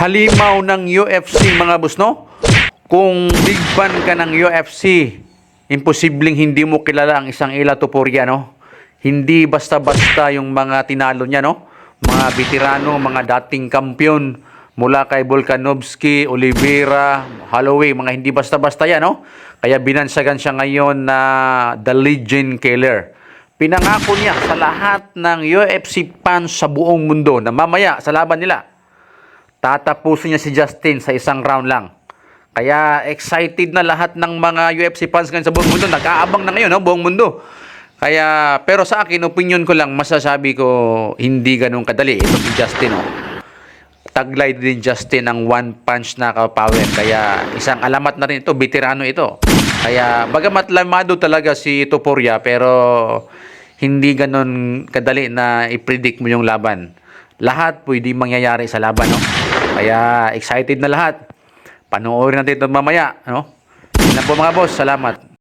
halimaw ng UFC mga boss, no? Kung big fan ka ng UFC, imposibleng hindi mo kilala ang isang Ila Topuria, no? Hindi basta-basta yung mga tinalo niya, no? Mga veterano, mga dating kampiyon, mula kay Volkanovski, Oliveira, Holloway, mga hindi basta-basta yan, no? Kaya binansagan siya ngayon na The Legend Killer. Pinangako niya sa lahat ng UFC fans sa buong mundo na mamaya sa laban nila, tatapusin niya si Justin sa isang round lang. Kaya excited na lahat ng mga UFC fans ngayon sa buong mundo. Nag-aabang na ngayon, no? Buong mundo. Kaya, pero sa akin, opinion ko lang, masasabi ko, hindi ganun kadali. Ito si Justin, oh. Taglay din Justin ng one punch na power. Kaya, isang alamat na rin ito, veterano ito. Kaya, bagamat lamado talaga si Topuria, pero hindi ganun kadali na i-predict mo yung laban. Lahat pwede mangyayari sa laban, no? Kaya, excited na lahat. Panoorin natin ito mamaya, no? Yan lang po mga boss. Salamat.